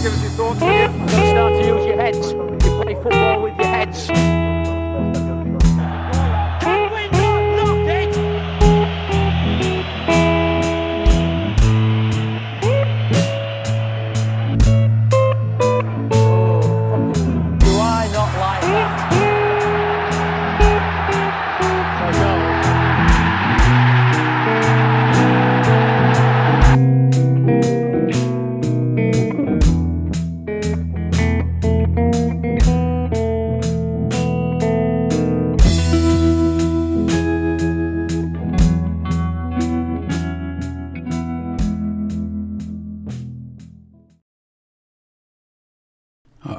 give us your thoughts. You start to use your heads. You play football with your heads. Can we not knock it? Do I not like that? I know.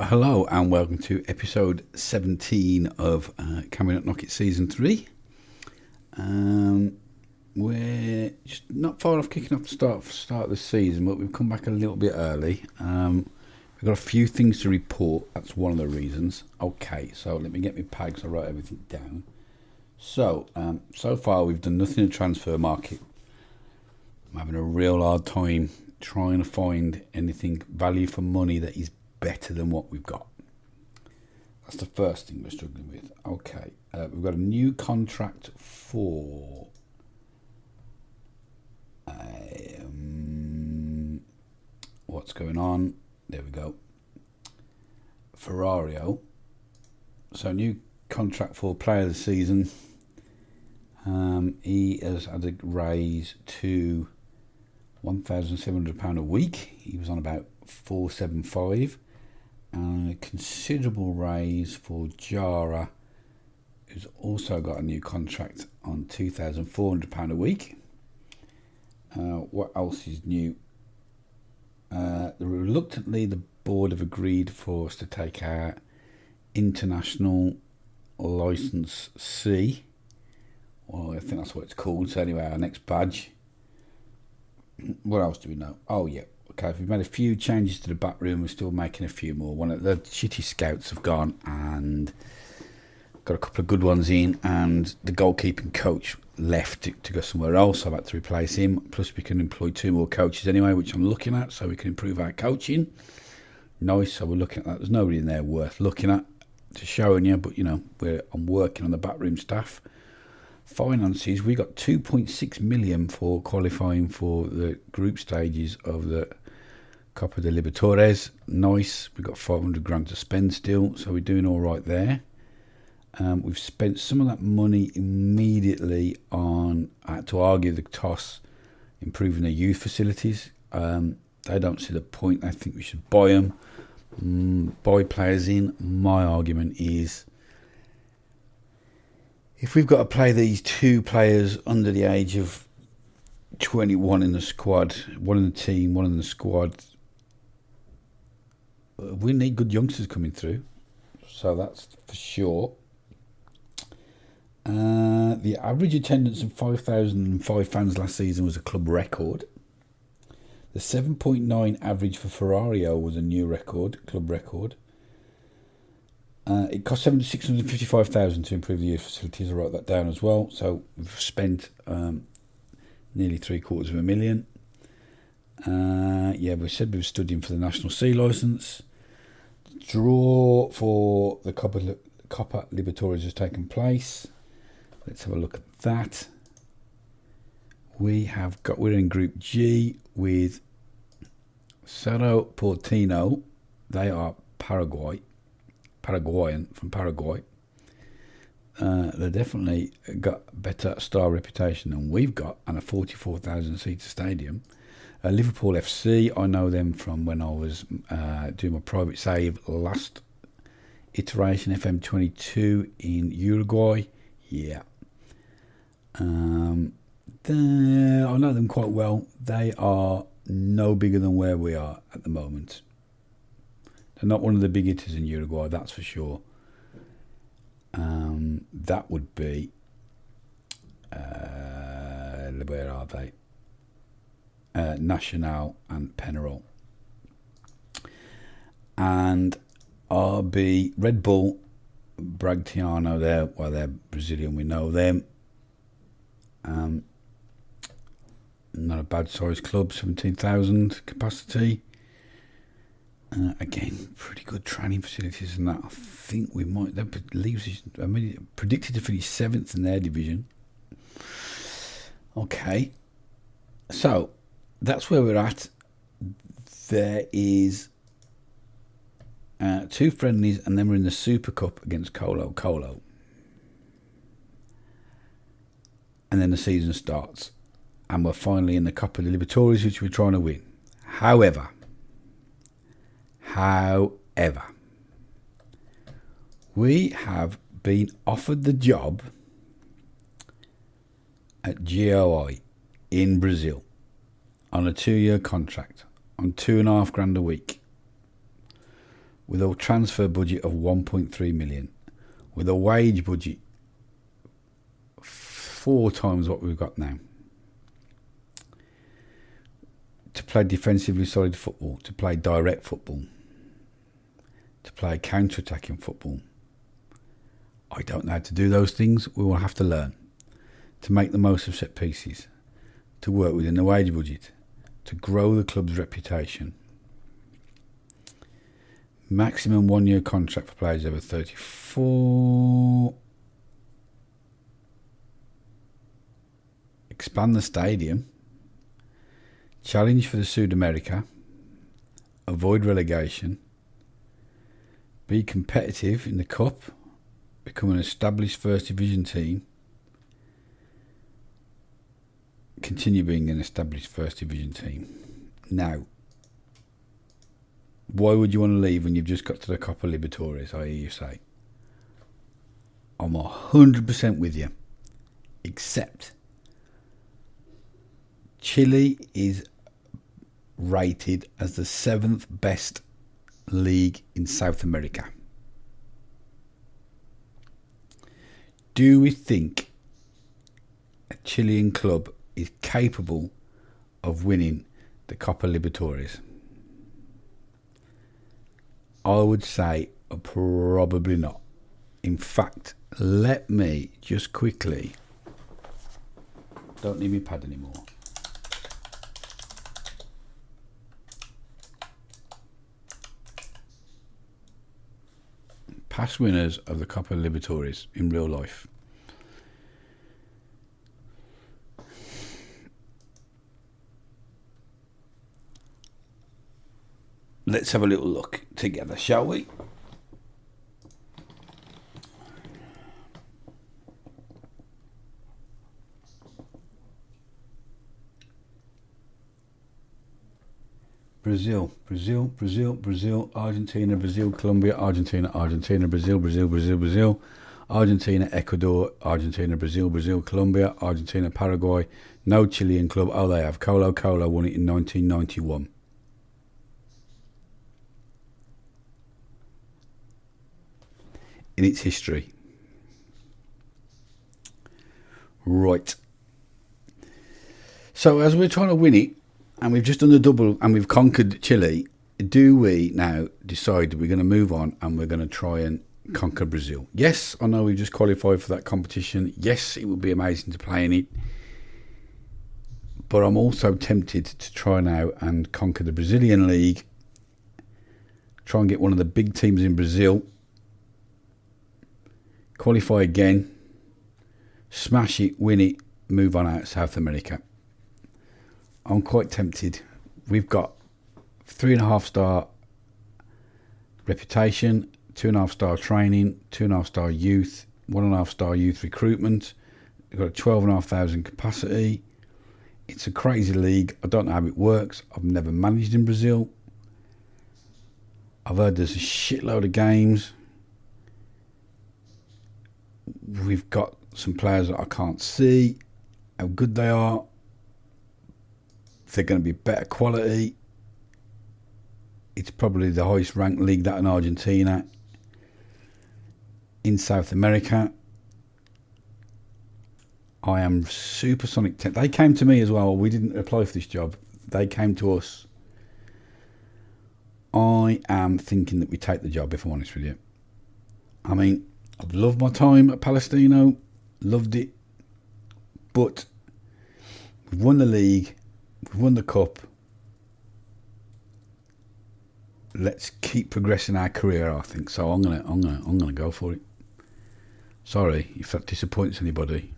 Hello and welcome to episode 17 of Coming Up Knock It Season 3. We're just not far off kicking off the start of the season, but we've come back a little bit early. We've got a few things to report. That's one of the reasons. Okay, so let me get my pads. I write everything down. So far we've done nothing in the transfer market. I'm having a real hard time trying to find anything value for money that is better than what we've got. That's the first thing we're struggling with. Okay, we've got a new contract for what's going on? There we go. Ferrario. So new contract for player of the season. He has had a raise to £1,700 a week. He was on about 475. And a considerable raise for Jara, who's also got a new contract on £2,400 a week. What else is new? Reluctantly, the board have agreed for us to take our international license C. Well, I think that's what it's called. So anyway, our next badge. What else do we know? Oh yeah. Okay, we've made a few changes to the back room. We're still making a few more. One of the shitty scouts have gone and got a couple of good ones in, and the goalkeeping coach left to go somewhere else. So I've had to replace him. Plus, we can employ 2 more coaches anyway, which I'm looking at, so we can improve our coaching. Nice. So we're looking at that. There's nobody in there worth looking at to showing you, but you know, I'm working on the backroom staff. Finances, we got 2.6 million for qualifying for the group stages of the Copa de Libertadores. Nice. We've got 500 grand to spend still, so we're doing all right there. We've spent some of that money immediately on, I had to argue the toss, improving the youth facilities. They don't see the point. I think we should buy them, buy players in. My argument is, if we've got to play these 2 players under the age of 21 in the squad, one in the team, one in the squad, we need good youngsters coming through. So that's for sure. The average attendance of 5,005 fans last season was a club record. The 7.9 average for Ferrario was a new record, club record. It cost $655,000 to improve the youth facilities. I wrote that down as well. So we've spent nearly $750,000. We said we were studying for the National C licence. Draw for the Copa Libertadores has taken place. Let's have a look at that. We're in Group G with Cerro Porteño. They are Paraguayan from Paraguay. They definitely got a better star reputation than we've got, and a 44,000 seater stadium. Liverpool FC, I know them from when I was doing my private save last iteration, FM2023 in Uruguay. Yeah. I know them quite well. They are no bigger than where we are at the moment. They're not one of the big hitters in Uruguay, that's for sure. That would be... where are they? Nacional and Penarol. And RB, Red Bull, Bragantino, they're Brazilian, we know them. Not a bad sized club, 17,000 capacity. Again, pretty good training facilities and that. I think we might. That leaves us, predicted to finish 7th in their division. Okay, so that's where we're at. There is 2 friendlies, and then we're in the Super Cup against Colo. And then the season starts, and we're finally in the Coppa Libertadores, which we're trying to win. However, we have been offered the job at GOI in Brazil on a 2-year contract on $2,500 a week, with a transfer budget of 1.3 million, with a wage budget 4 times what we've got now, to play defensively solid football, to play direct football, to play counter-attacking football. I don't know how to do those things. We will have to learn. To make the most of set pieces, to work within the wage budget, to grow the club's reputation. Maximum 1-year contract for players over 34. Expand the stadium. Challenge for the Sud-America. Avoid relegation. Be competitive in the Cup. Become an established First Division team. Continue being an established First Division team. Now, why would you want to leave when you've just got to the Copa Libertadores, I hear you say? I'm 100% with you. Except Chile is rated as the 7th best league in South America. Do we think a Chilean club is capable of winning the Copa Libertadores? I would say probably not. In fact, let me just quickly, don't need my pad anymore. Past winners of the Copa Libertadores in real life. Let's have a little look together, shall we? Brazil, Argentina, Brazil, Colombia, Argentina, Brazil, Argentina, Ecuador, Argentina, Brazil, Colombia, Argentina, Paraguay. No Chilean club. Oh, they have. Colo won it in 1991. In its history. Right. So as we're trying to win it, and we've just done the double, and we've conquered Chile, do we now decide we're going to move on and we're going to try and conquer Brazil? Yes, I know we've just qualified for that competition. Yes, it would be amazing to play in it. But I'm also tempted to try now and conquer the Brazilian league. Try and get one of the big teams in Brazil. Qualify again. Smash it, win it, move on out South America. I'm quite tempted. We've got 3.5-star reputation, 2.5-star training, 2.5-star youth, 1.5-star youth recruitment. We've got a 12,500 capacity. It's a crazy league. I don't know how it works. I've never managed in Brazil. I've heard there's a shitload of games. We've got some players that I can't see how good they are. They're going to be better quality. It's probably the highest ranked league, that in Argentina. In South America, I am supersonic. They came to me as well. We didn't apply for this job. They came to us. I am thinking that we take the job, if I'm honest with you. I mean, I've loved my time at Palestino. Loved it. But we've won the league. We've won the cup. let's keep progressing our career, I think. So I'm gonna go for it. Sorry if that disappoints anybody.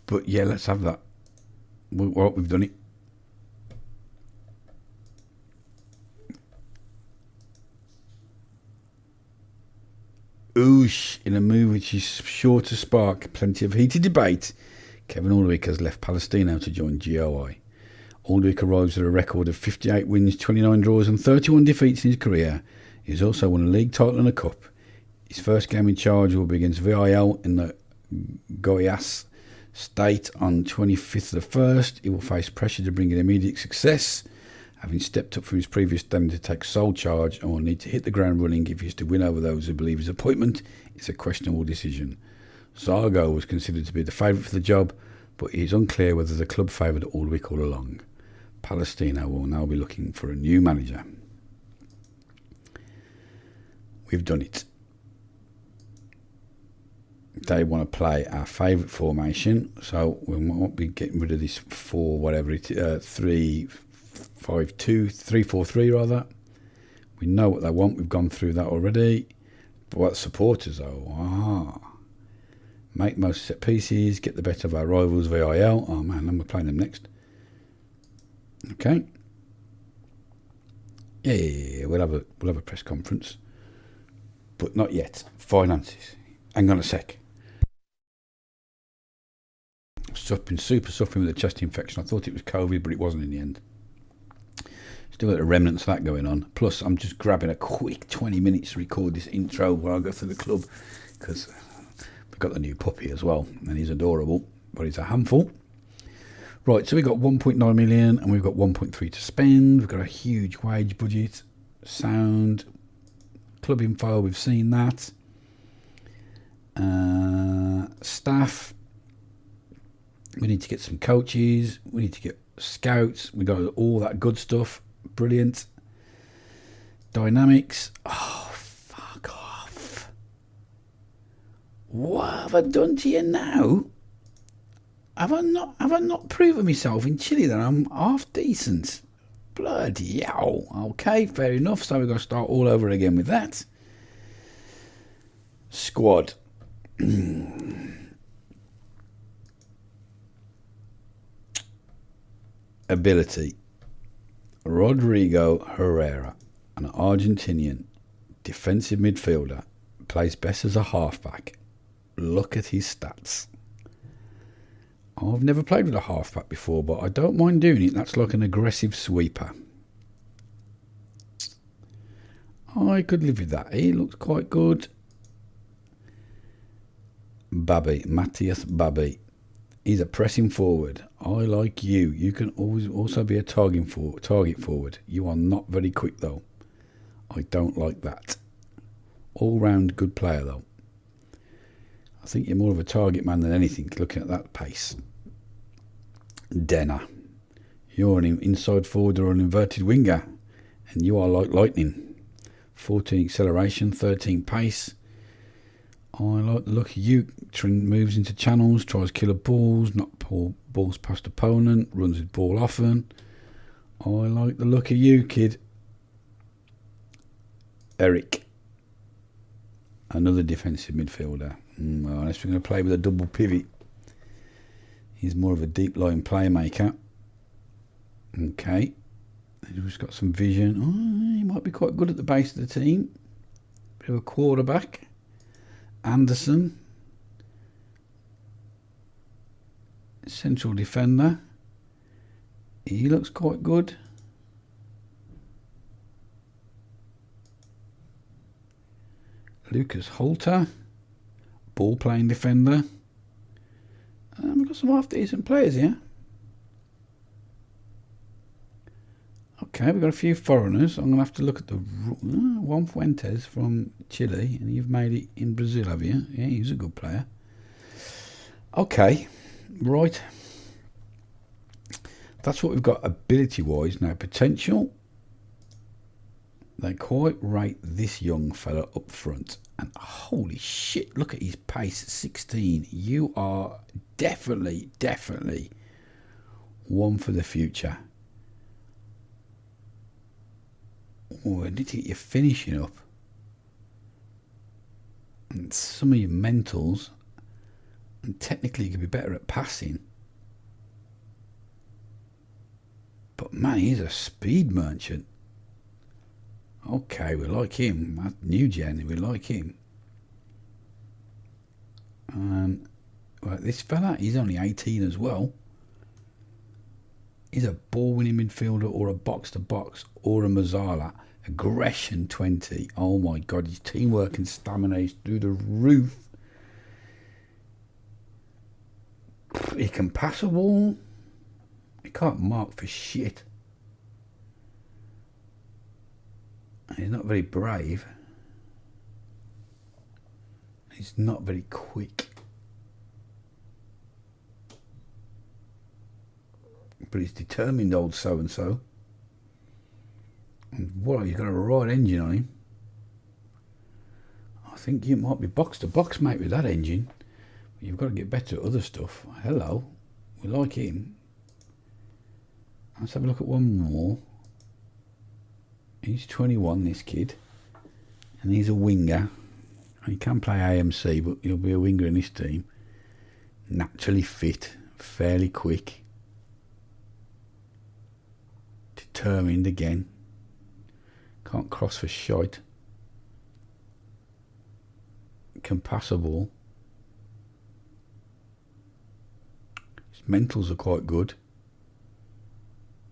But yeah, let's have that. We've done it. Oosh, in a move which is sure to spark plenty of heated debate, Kevin Aldwick has left Palestino to join GOI. Aldwick arrives at a record of 58 wins, 29 draws and 31 defeats in his career. He's also won a league title and a cup. His first game in charge will be against VIL in the Goiás State on 25th of the 1st. He will face pressure to bring in immediate success, having stepped up from his previous standing to take sole charge, and will need to hit the ground running if he is to win over those who believe his appointment is a questionable decision. Zargo was considered to be the favourite for the job, but it is unclear whether the club favoured Aldwick all along. Palestino will now be looking for a new manager. We've done it. They want to play our favourite formation, so we won't be getting rid of this 3-4-3 rather. We know what they want. We've gone through that already. But what supporters though? Make most set pieces, get the better of our rivals VIL. Oh man, then we're playing them next. Okay. Yeah. We'll have a press conference, but not yet. Finances. Hang on a sec. I've been suffering with a chest infection. I thought it was COVID, but it wasn't in the end. Still got the remnants of that going on. Plus, I'm just grabbing a quick 20 minutes to record this intro while I go through the club, because we've got the new puppy as well, and he's adorable, but he's a handful. Right, so we've got 1.9 million and we've got 1.3 to spend. We've got a huge wage budget. Sound. Club info, we've seen that. Staff. We need to get some coaches. We need to get scouts. We got all that good stuff. Brilliant. Dynamics. Oh, fuck off. What have I done to you now? Have I not proven myself in Chile that I'm half decent? Bloody hell. Okay, fair enough. So we've got to start all over again with that. Squad. Ability. Rodrigo Herrera, an Argentinian defensive midfielder, plays best as a halfback. Look at his stats. I've never played with a halfback before, but I don't mind doing it. That's like an aggressive sweeper. I could live with that. He looks quite good. Matthias Babi. He's a pressing forward. I like you. You can always also be a target forward. You are not very quick though. I don't like that. All round good player though. I think you're more of a target man than anything looking at that pace. Denner. You're an inside forward or an inverted winger, and you are like lightning. 14 acceleration, 13 pace. I like the look of you. Moves into channels, tries killer balls, not pull balls past opponent, runs with ball often. I like the look of you, kid. Eric. Another defensive midfielder. Unless we're going to play with a double pivot. He's more of a deep line playmaker. Okay. He's got some vision. Oh, he might be quite good at the base of the team. Bit of a quarterback. Anderson. Central defender. He looks quite good. Lucas Holter. Ball playing defender. We've got some half decent players here. Okay, we've got a few foreigners. I'm going to have to look at the Juan Fuentes from Chile, and you've made it in Brazil, have you? Yeah, he's a good player. Okay, right. That's what we've got ability-wise. Now, potential. They quite rate this young fella up front. And holy shit, look at his pace, 16. You are definitely one for the future. Oh, I need to get your finishing up. And some of your mentals, and technically you could be better at passing. But man, he's a speed merchant. Okay, we like him. That's new gen, we like him. Well, this fella, he's only 18 as well. He's a ball-winning midfielder or a box-to-box or a Mazzala. Aggression 20. Oh my God, his teamwork and stamina is through the roof. He can pass a ball. He can't mark for shit. He's not very brave. He's not very quick. But he's determined, old so-and-so. And what, he's got a right engine on him. I think you might be box-to-box, mate, with that engine. But you've got to get better at other stuff. Hello. We like him. Let's have a look at one more. He's 21, this kid. And he's a winger. He can play AMC, but he'll be a winger in this team. Naturally fit. Fairly quick. Determined again. Can't cross for shite. Can pass a ball. His mentals are quite good.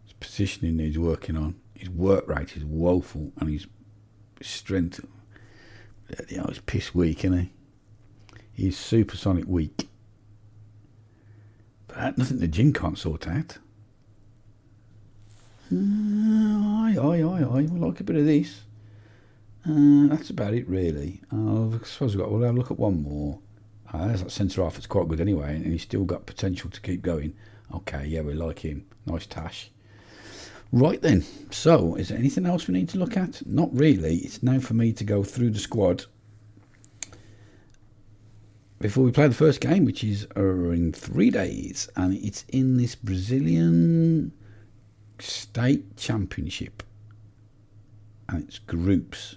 His positioning needs working on. His work rate is woeful, and his strength, you know, he's piss weak, isn't he? He's supersonic weak. But that's nothing the gym can't sort out. Aye. We'll like a bit of this. That's about it, really. I suppose we'll have a look at one more. There's that centre half. It's quite good anyway, and he's still got potential to keep going. Okay, yeah, we like him. Nice tash. Right then, so is there anything else we need to look at? Not really. It's now for me to go through the squad before we play the first game, which is in 3 days, and it's in this Brazilian State Championship, and it's groups.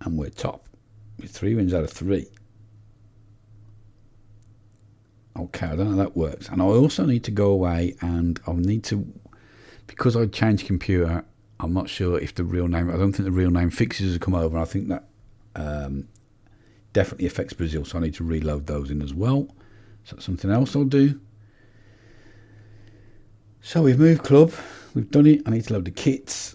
And we're top with 3 wins out of 3. Okay, I don't know how that works. And I also need to go away, and I'll need to, because I changed computer, I'm not sure if the real name, I don't think the real name fixes have come over. I think that definitely affects Brazil, so I need to reload those in as well. So that's something else I'll do. So we've moved club, we've done it. I need to load the kits.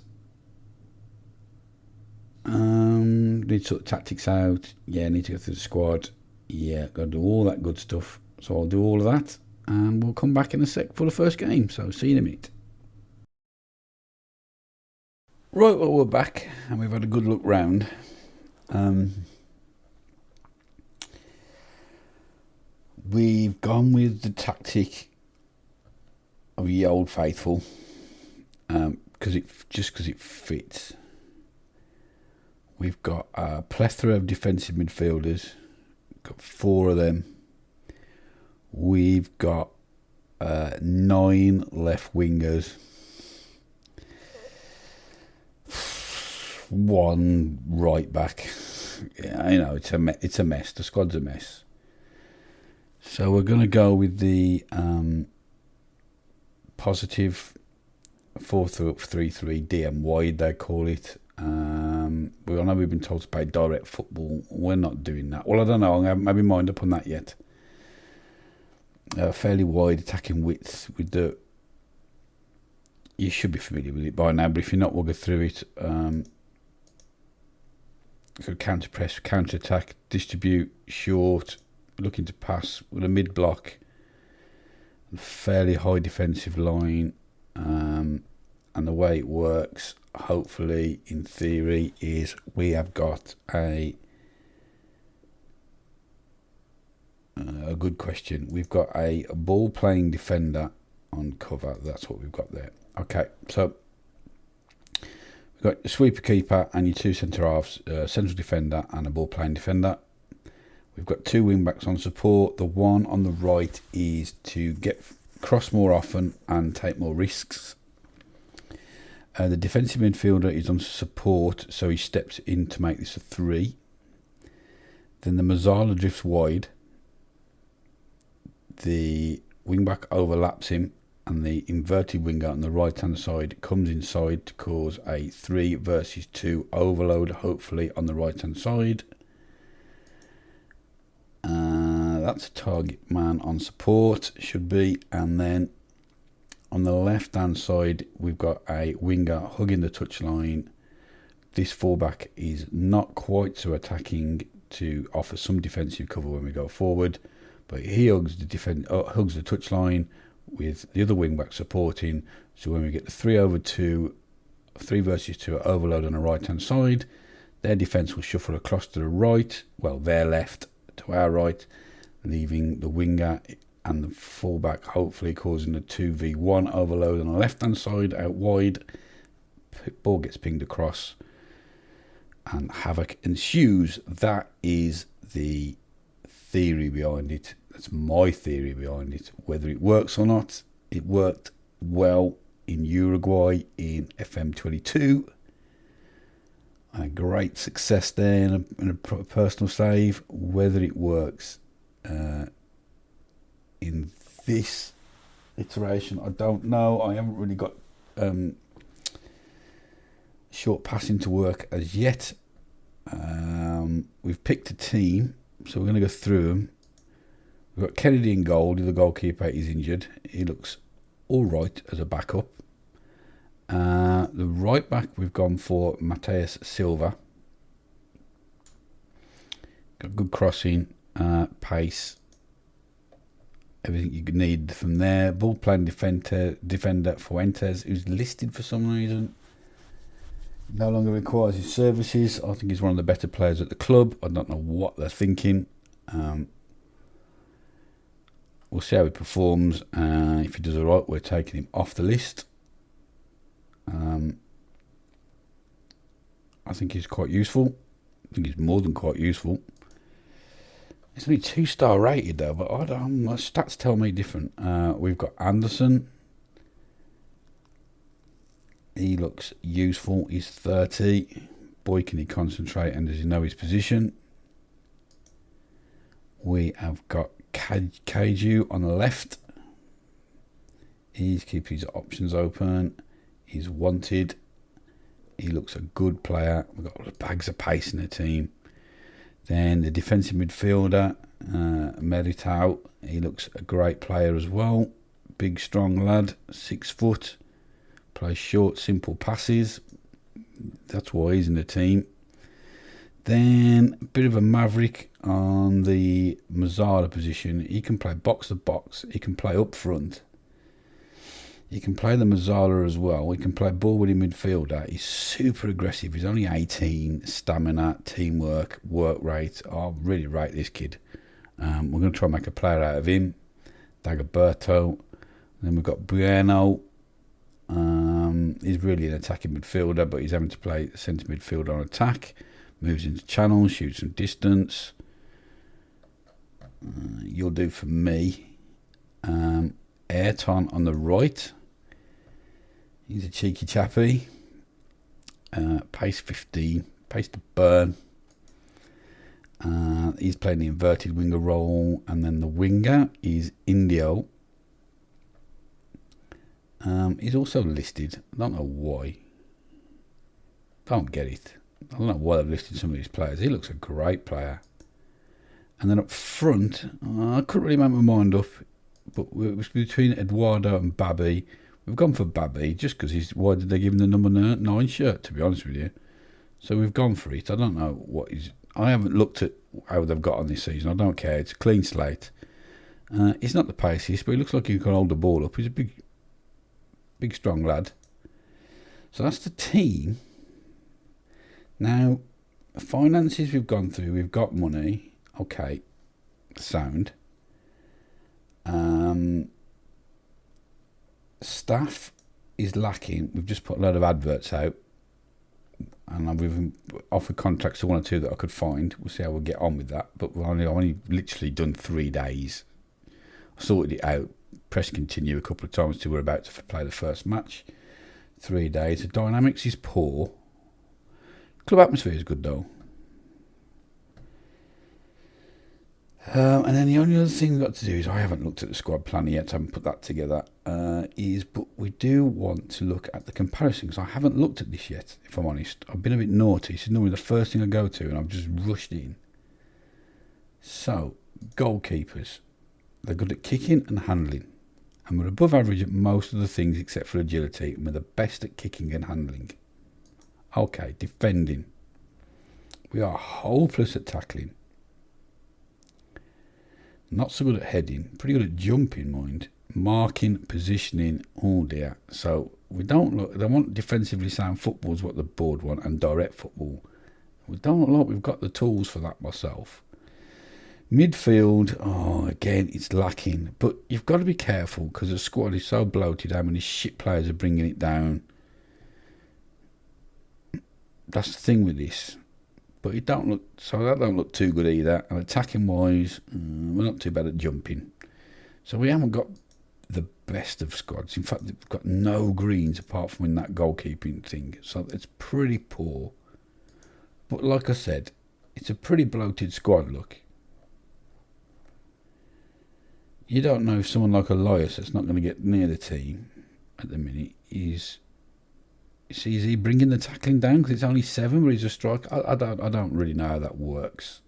Need to sort the tactics out. Yeah, I need to go through the squad. Yeah, got to do all that good stuff. So I'll do all of that, and we'll come back in a sec for the first game. So see you in a minute. Right, well, we're back, and we've had a good look round. We've gone with the tactic of the old faithful, because it fits. We've got a plethora of defensive midfielders. Got 4 of them. We've got 9 left wingers. 1 right back. Yeah, you know, it's a mess. The squad's a mess. So we're going to go with the positive 4-3-3 DM wide, they call it. I know we've been told to play direct football. We're not doing that. Well, I don't know. I haven't made my mind up on that yet. Fairly wide attacking width with the. You should be familiar with it by now, but if you're not, we'll go through it. So counter press, counter attack, distribute, short, looking to pass with a mid block, fairly high defensive line, and the way it works, hopefully, in theory, is we have got a good question. We've got a ball playing defender on cover. That's what we've got there. Okay, so we've got your sweeper keeper and your 2 centre halves, central defender and a ball playing defender. we've got two wing backs on support. The one on the right is to get cross more often and take more risks. The defensive midfielder is on support, so he steps in to make this a 3. Then the Mazzala drifts wide. The wing-back overlaps him, and the inverted winger on the right-hand side comes inside to cause a 3 versus 2 overload, hopefully, on the right-hand side. That's a target man on support, should be, and then on the left-hand side, we've got a winger hugging the touchline. This fullback is not quite so attacking to offer some defensive cover when we go forward, but he hugs the touchline with the other wing-back supporting. So when we get the 3 versus 2 overload on the right-hand side, their defence will shuffle across to the right, well, their left to our right, leaving the winger and the fullback hopefully causing a 2v1 overload on the left-hand side out wide. Ball gets pinged across and havoc ensues. That is the theory behind it. That's my theory behind it. Whether it works or not, it worked well in Uruguay in FM2023. A great success there in a personal save. Whether it works in this iteration, I don't know. I haven't really got short passing to work as yet. We've picked a team, so we're going to go through them. We've got Kennedy in goal. The goalkeeper is injured. He looks all right as a backup. The right back, we've gone for Mateus Silva. Got good crossing, pace, everything you could need from there. Ball playing defender Fuentes, who's listed for some reason. No longer requires his services. I think he's one of the better players at the club. I don't know what they're thinking. We'll see how he performs. If he does all right, we're taking him off the list. I think he's quite useful. I think he's more than quite useful. It's only 2-star rated though, but my stats tell me different. We've got Anderson. He looks useful. He's 30. Boy, can he concentrate and does he know his position. We have got Kaiju on the left. He's keeping his options open. He's wanted. He looks a good player. We've got bags of pace in the team. Then the defensive midfielder, Meritao. He looks a great player as well. Big, strong lad, 6 foot. Plays short, simple passes. That's why he's in the team. Then a bit of a maverick on the Mazzara position. He can play box to box. He can play up front. He can play the Mazzala as well. He can play ball with a midfielder. He's super aggressive. He's only 18. Stamina, teamwork, work rate. I really rate this kid. We're going to try and make a player out of him. Dagoberto. Then we've got Bueno. He's really an attacking midfielder, but he's having to play centre midfielder on attack. Moves into channels, shoots from distance. You'll do for me. Ayrton on the right. He's a cheeky chappy. Pace 15. Pace to burn. He's playing the inverted winger role. And then the winger is Indio. He's also listed. I don't know why. Don't get it. I don't know why they've listed some of these players. He looks a great player. And then up front, I couldn't really make my mind up. But it was between Eduardo and Babi. We've gone for Babi just because why did they give him the number 9 shirt, to be honest with you? So we've gone for it. I don't know what is. I haven't looked at how they've got on this season. I don't care. It's a clean slate. He's not the paciest, but he looks like he can hold the ball up. He's a big, strong lad. So that's the team. Now, finances we've gone through. We've got money. Okay, sound. Staff is lacking. We've just put a lot of adverts out. and I've even offered contracts to one or two that I could find. We'll see how we'll get on with that. But I've only literally done 3 days. I sorted it out, pressed continue a couple of times till we're about to play the first match. 3 days. The dynamics is poor. Club atmosphere is good though. And then the only other thing we've got to do is, I haven't looked at the squad planner yet, I haven't put that together, but we do want to look at the comparisons. I haven't looked at this yet, if I'm honest. I've been a bit naughty. This is normally the first thing I go to, and I've just rushed in. So, goalkeepers. They're good at kicking and handling. And we're above average at most of the things except for agility, and we're the best at kicking and handling. Okay, defending. We are hopeless at tackling. Not so good at heading. Pretty good at jumping, mind. Marking, positioning, oh dear. So we don't look. They want defensively sound football is what the board want, and direct football. We don't look like we've got the tools for that myself. Midfield, again, it's lacking. But you've got to be careful because the squad is so bloated. How many shit players are bringing it down? That's the thing with this. But that don't look too good either. And attacking wise, we're not too bad at jumping. So we haven't got the best of squads. In fact, we've got no greens apart from in that goalkeeping thing. So it's pretty poor. But like I said, it's a pretty bloated squad, look. You don't know if someone like Elias that's not going to get near the team at the minute is he bringing the tackling down because it's only 7, but he's a striker. I don't really know how that works.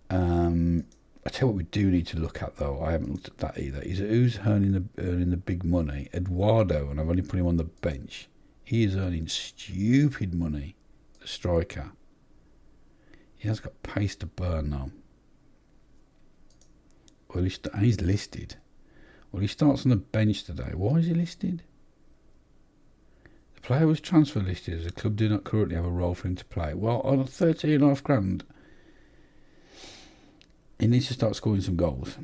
I tell you what we do need to look at though. I haven't looked at that either. Is who's earning the big money? Eduardo, and I've only put him on the bench. He is earning stupid money. The striker. He has got pace to burn though. Well, he's listed. Well, he starts on the bench today. Why is he listed? The player was transfer listed as the club do not currently have a role for him to play. Well, on 13.5 grand, he needs to start scoring some goals.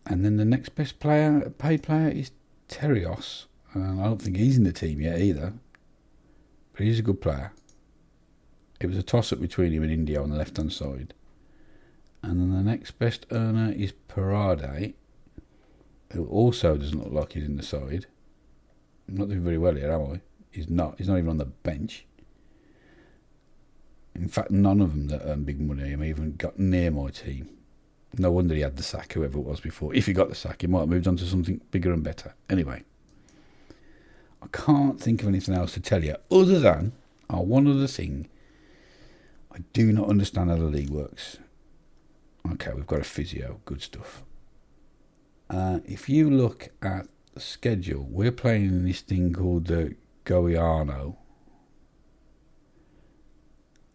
And then the next best paid player is Terrios. And I don't think he's in the team yet either. But he's a good player. It was a toss-up between him and India on the left-hand side. And then the next best earner is Parade, who also doesn't look like he's in the side. I'm not doing very well here, am I? He's not. He's not even on the bench. In fact, none of them that earn big money have even got near my team. No wonder he had the sack, whoever it was before. If he got the sack, he might have moved on to something bigger and better. Anyway, I can't think of anything else to tell you other than one other thing. I do not understand how the league works. Okay, we've got a physio. Good stuff. If you look at the schedule, we're playing in this thing called the Goiano.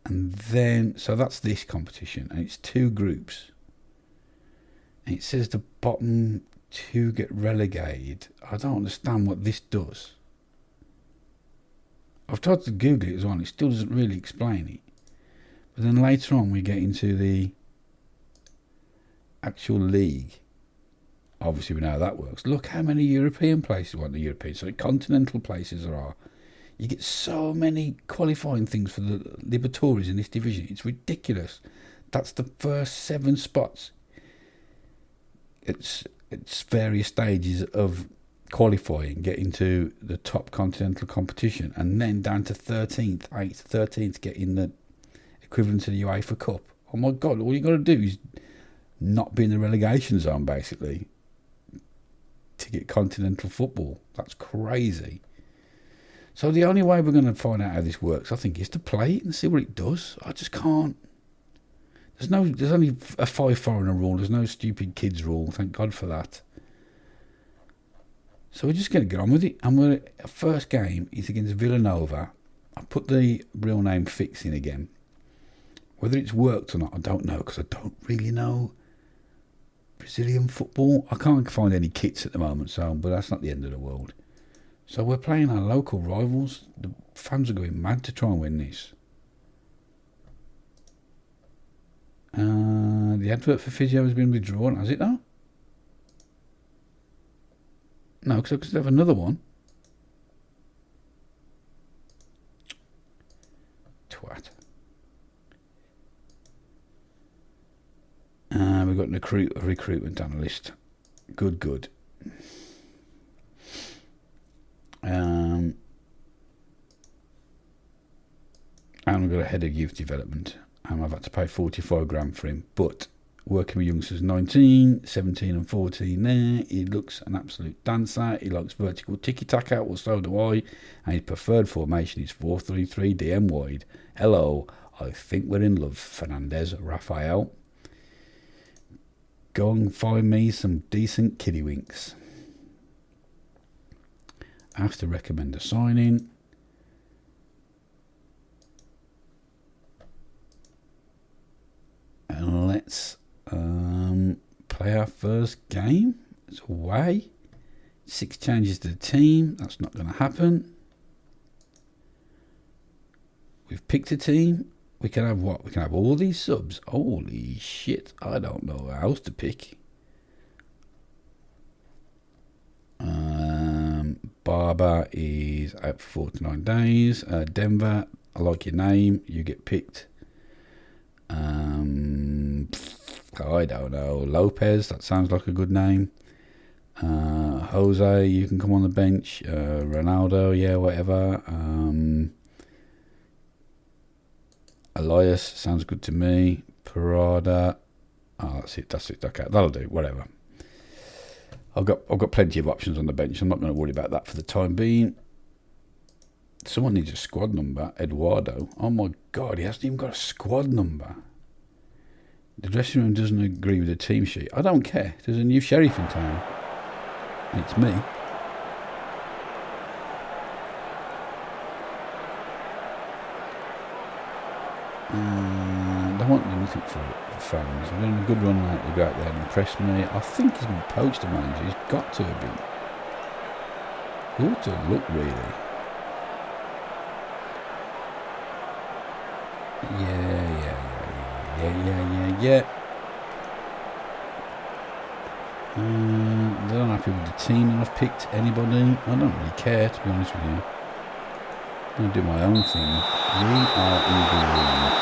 And then, so that's this competition, and it's 2 groups. And it says the bottom 2 get relegated. I don't understand what this does. I've tried to Google it as well, it still doesn't really explain it. But then later on we get into the actual league. Obviously we know how that works. Look how many European places, continental places there are. You get so many qualifying things for the Libertadores in this division. It's ridiculous. That's the first 7 spots. It's various stages of qualifying, getting to the top continental competition, and then down to 13th, 8th, 13th, getting the equivalent to the UEFA Cup. Oh my God, all you got to do is not be in the relegation zone, basically, to get continental football. That's crazy. So the only way we're going to find out how this works, I think, is to play it and see what it does. I just can't. There's only a 5 foreigner rule. There's no stupid kids rule. Thank God for that. So we're just going to get on with it. And our first game is against Villanova. I put the real name Fix in again. Whether it's worked or not, I don't know, because I don't really know Brazilian football. I can't find any kits at the moment, but that's not the end of the world. So we're playing our local rivals. The fans are going mad to try and win this. The advert for physio has been withdrawn, has it now? No, because I could have another one. We've got a recruitment analyst. Good. And we've got a head of youth development. And I've had to pay 45 grand for him. But working with youngsters 19, 17 and 14 there, he looks an absolute dancer. He likes vertical tiki-taka, well so do I. And his preferred formation is 4-3-3 DM wide. Hello, I think we're in love. Fernandez, Raphael. Go and find me some decent kiddywinks. I have to recommend a signing. And let's play our first game. It's away. 6 changes to the team. That's not going to happen. We've picked a team. We can have what? We can have all these subs. Holy shit. I don't know what else to pick. Barber is out for 49 days. Denver, I like your name. You get picked. I don't know. Lopez, that sounds like a good name. Jose, you can come on the bench. Ronaldo, yeah, whatever. Elias, sounds good to me. Parada, that's it. Okay, that'll do. Whatever. I've got plenty of options on the bench. I'm not going to worry about that for the time being. Someone needs a squad number. Eduardo. Oh my God, he hasn't even got a squad number. The dressing room doesn't agree with the team sheet. I don't care. There's a new sheriff in town. And it's me. They won't do anything for fans. We're doing a good run out to go out there and impress me. I think he's been poached a manager. He's got to have been. He ought to look really. Yeah. They're not happy with the team and I've picked anybody. I don't really care, to be honest with you. I'm going to do my own thing. We are in the lead.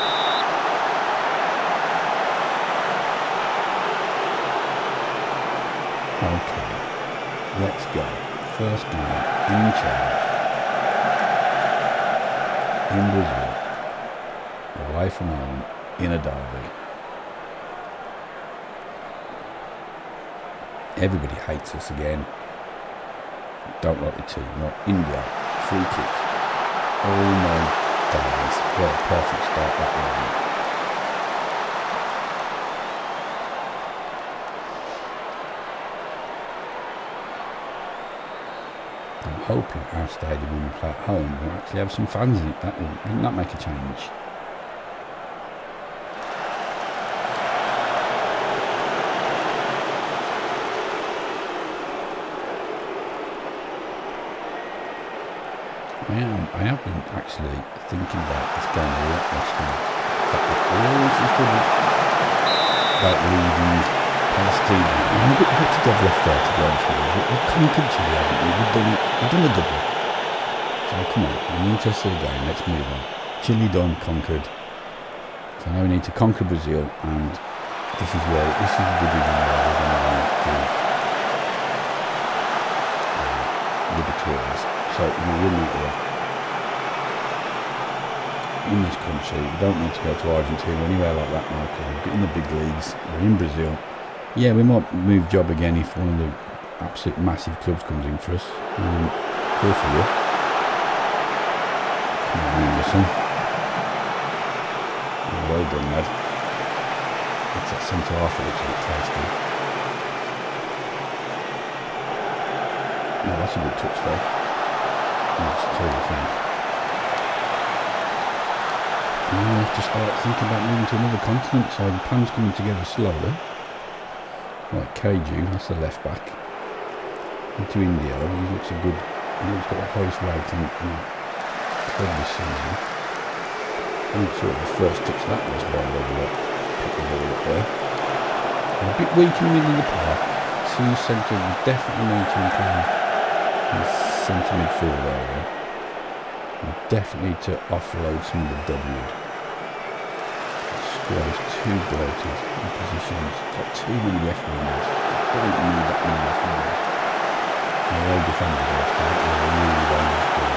Okay, let's go. First game in charge. In Brazil. Away from home. In a derby. Everybody hates us again. Don't like the team. Right, India. Free kick. Oh my days. What a perfect start that would be. I'm hoping our stadium when we play at home will actually have some fans in it. Wouldn't that make a change? I have been actually thinking about this game a lot last night. In fact, we're always about leaving Palestine. I'm a bit gutted to have left there, to be honest with you. We've conquered Chile, haven't we? We've done a double. So come on, I'm interested again. Let's move on. Chile done, conquered. So now we need to conquer Brazil, and this is the division where we're going to the Libertadores. So we will need to in this country. We don't need to go to Argentina or anywhere like that now because we're in the big leagues. We're in Brazil. Yeah, we might move job again if one of the absolute massive clubs comes in for us. Cool for you. Come on, Anderson. Well done, lad. That's that centre half that looks a bit tasty. Oh, that's a good touch there. That's a terrible thing. And now we have to start thinking about moving to another continent, so the plan's coming together slowly. Right, Keiju, that's the left back. Into India, he looks a good, he's got the highest rating in the club this season. I'm not sure what the first touch that was by the way, pick the ball up there. And a bit weak in the middle of the park. Two centre would definitely need to improve in the centre midfield area. We definitely need to offload some of the deadwood. squad is too bloated in positions. Got too many left wingers. Don't need that many left wingers. They're all defenders, they're really dangerous ball.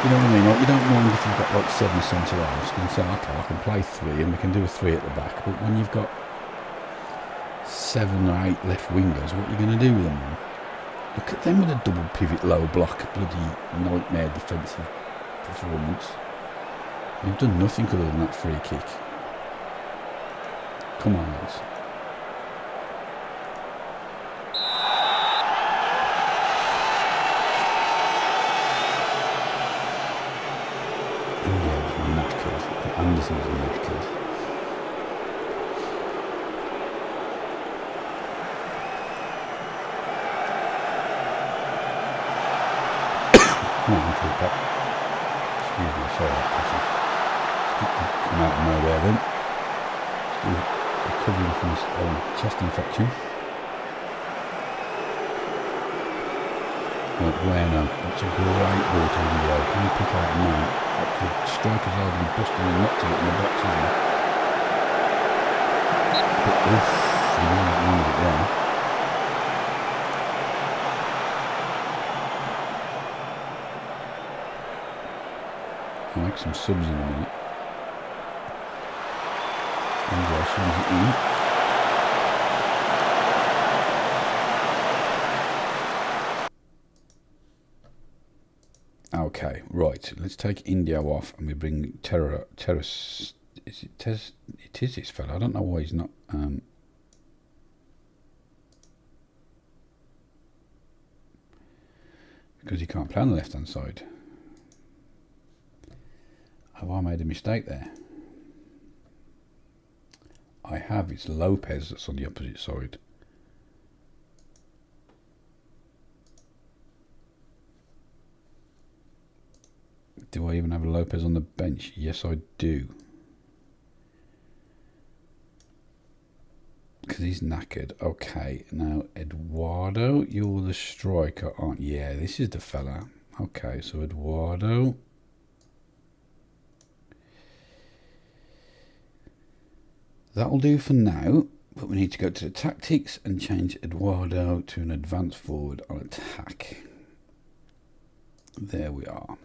You know what I mean? Like, you don't mind if you've got like 7 centre halves. You can say, okay, I can play 3 and we can do a 3 at the back. But when you've got 7 or 8 left wingers, what are you going to do with them all? Look at them with a double pivot low block, bloody nightmare defensive performance. They've done nothing other than that free kick. Come on, lads. India's knackered. Anderson's knackered. Come on, keep up. Excuse me, sorry about passing. Come out of nowhere then. Still recovering from this old chest infection. Right, Bueno, that's a great ball to India. Can you pick out a man? The striker's hardly busting and knocked it in the box, isn't it? But oof, you know what end of it there. I'll make some subs in a minute. India sends it in. Okay, right. Let's take India off and we bring Terrace. Is it Tez? It is this fella. I don't know why he's not. Because he can't play on the left hand side. Have I made a mistake there? I have. It's Lopez that's on the opposite side. Do I even have a Lopez on the bench? Yes, I do. Because he's knackered. Okay, now Eduardo, you're the striker, aren't you? Yeah, this is the fella. Okay, so Eduardo. That'll do for now, but we need to go to the tactics and change Eduardo to an advanced forward on attack. There we are.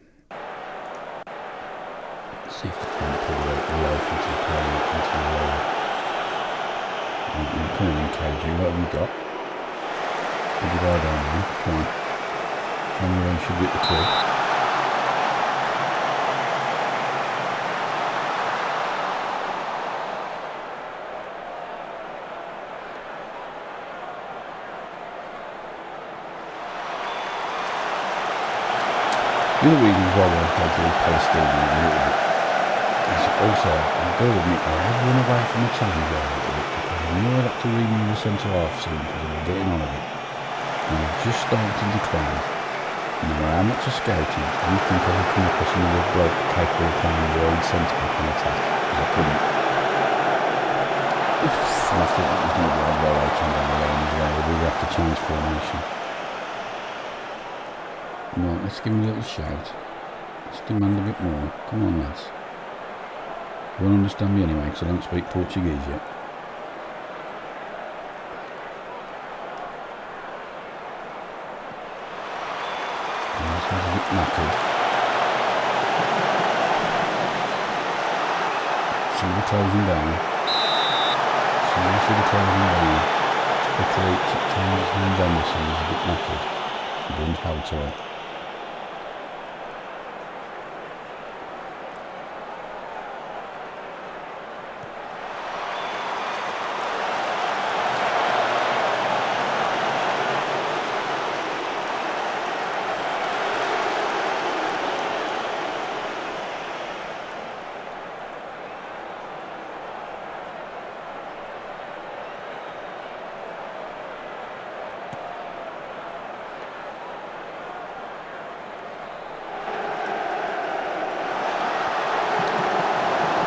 Let's see if we can pull the life into the play, into the lower. Come on in, KG, what have we got? Eduardo now, come on. Show me where you should get the call. The other reason as well why I've got to leave Palestinian a little bit is also, I've got to admit, I have run away from the challenge there a little bit because I knew I'd have to renew the centre half soon because we were getting on a bit. And I've just started to decline. And no matter how much I scouted, I didn't think I would come across another bloke capable of playing wide centre back on attack because I couldn't. And I thought that was going to be a blow out on down the line as well. We'll have to change formation. Right, let's give him a little shout. Let's demand a bit more. Come on, lads. You won't understand me anyway because I don't speak Portuguese yet. And this one's a bit knackered. Somebody close him down. Somebody should have closed him down. Quickly, James Anderson is a bit knackered. He brings Halter.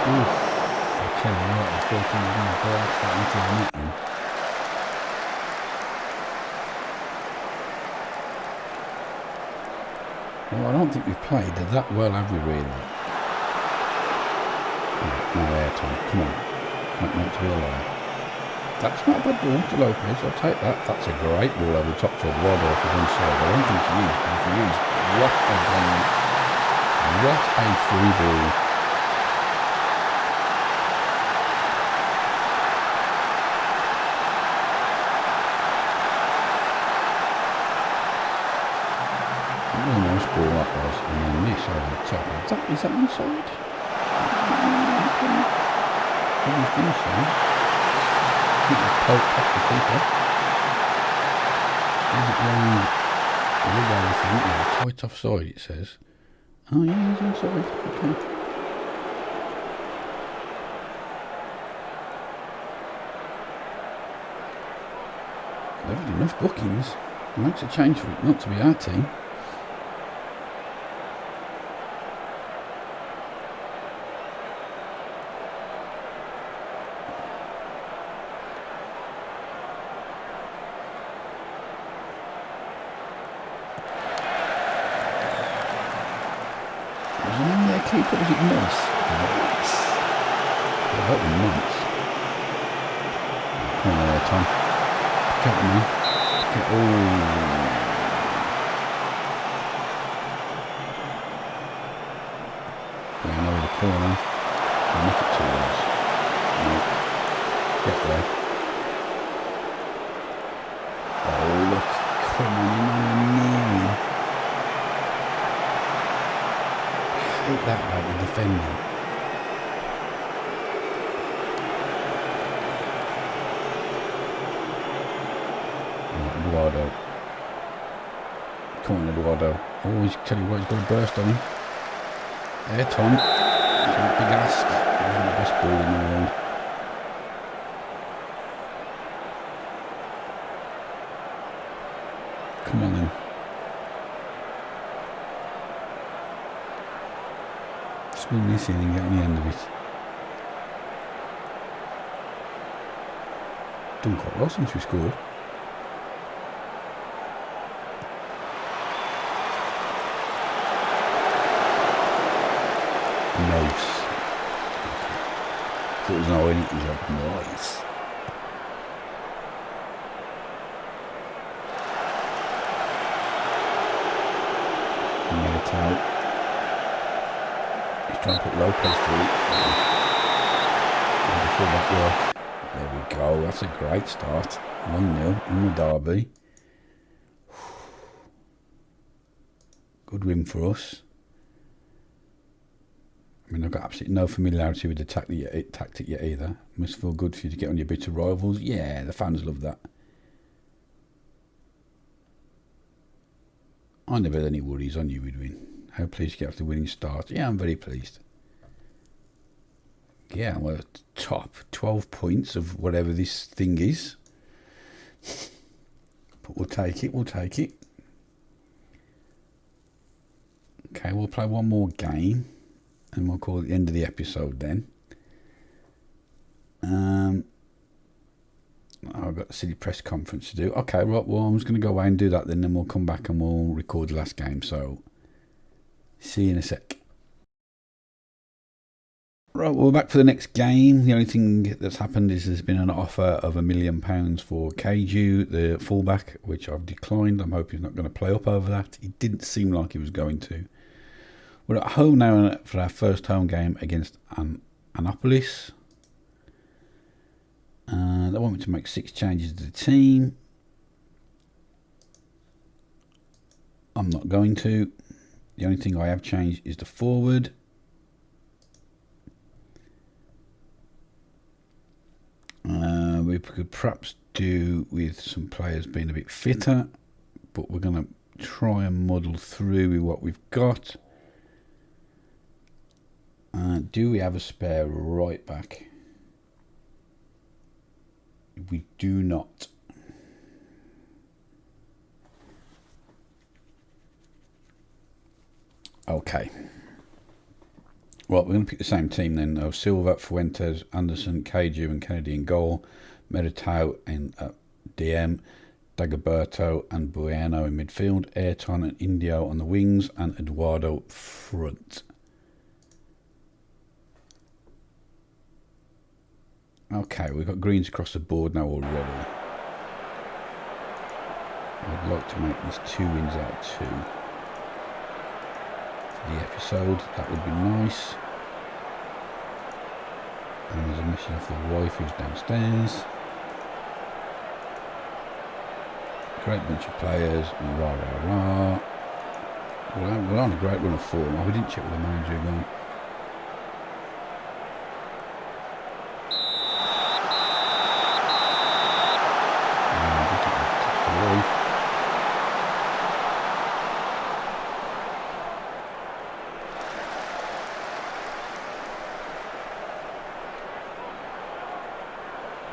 Oof, I tell you what, I thought he was going to blast that into the net then. Well, I don't think we've played that well, have we really? No airtime. Come on. Not meant to be a liar. That's not a bad ball to Lopez. I'll take that. That's a great ball over the top for Eduardo off his onside. I don't think he is, but if he is, what a goal. What a free ball. What a nice ball that was. And then this over the top. Is that onside? How do you finish that? I think the poke past the keeper. Is it long? I think. Yeah, tight offside it says. Oh yeah, he's onside. Okay. They've had enough bookings. It makes a change for it not to be our team. Keeper, was it nice? Nice. I hope it nice. Come on there, Tom. Pick up the man. Yeah, I know the corner. I'll make it towards. No. Get there. Oh, look. Come on, you're not near him. I hate that about the defending. Eduardo. Come on, Eduardo. Always tell you what, he's got a burst on him. There, Tom. That's a big ask. That wasn't the best ball in the world. Come on then. Spin this in and get on the end of it. Done quite well since we scored. Nice. Thought it was no anything, it was like nice. Out. He's trying to put Lopez through. And before that work. There we go. That's a great start. 1-0 in the derby. Good win for us. I mean, I've got absolutely no familiarity with the tactic yet either. Must feel good for you to get on your bitter rivals. Yeah, the fans love that. I never had any worries. I knew we'd win. How pleased to get off the winning start. Yeah, I'm very pleased. Yeah, well, top 12 points of whatever this thing is. But we'll take it, we'll take it. Okay, we'll play one more game. And we'll call it the end of the episode then. I've got a city press conference to do. Okay, right, well, I'm just going to go away and do that then we'll come back and we'll record the last game. So, see you in a sec. Right, well, we're back for the next game. The only thing that's happened is there's been an offer of £1 million for Keiju, the fullback, which I've declined. I'm hoping he's not going to play up over that. It didn't seem like he was going to. We're at home now for our first home game against Annapolis. They want me to make 6 changes to the team. I'm not going to. The only thing I have changed is the forward. We could perhaps do with some players being a bit fitter, but we're going to try and muddle through with what we've got. Do we have a spare right back? We do not. Okay. Well, we're going to pick the same team then. Silva, Fuentes, Anderson, Keiju and Kennedy in goal. Meritao in DM. Dagoberto and Bueno in midfield. Ayrton and Indio on the wings. And Eduardo front. Okay, we've got greens across the board now already. I'd like to make this 2 wins out of 2 for the episode. That would be nice. And there's a message off the wife who's downstairs. Great bunch of players. Rah, rah, rah. We're on a great run of form. Oh, we didn't check with the manager again.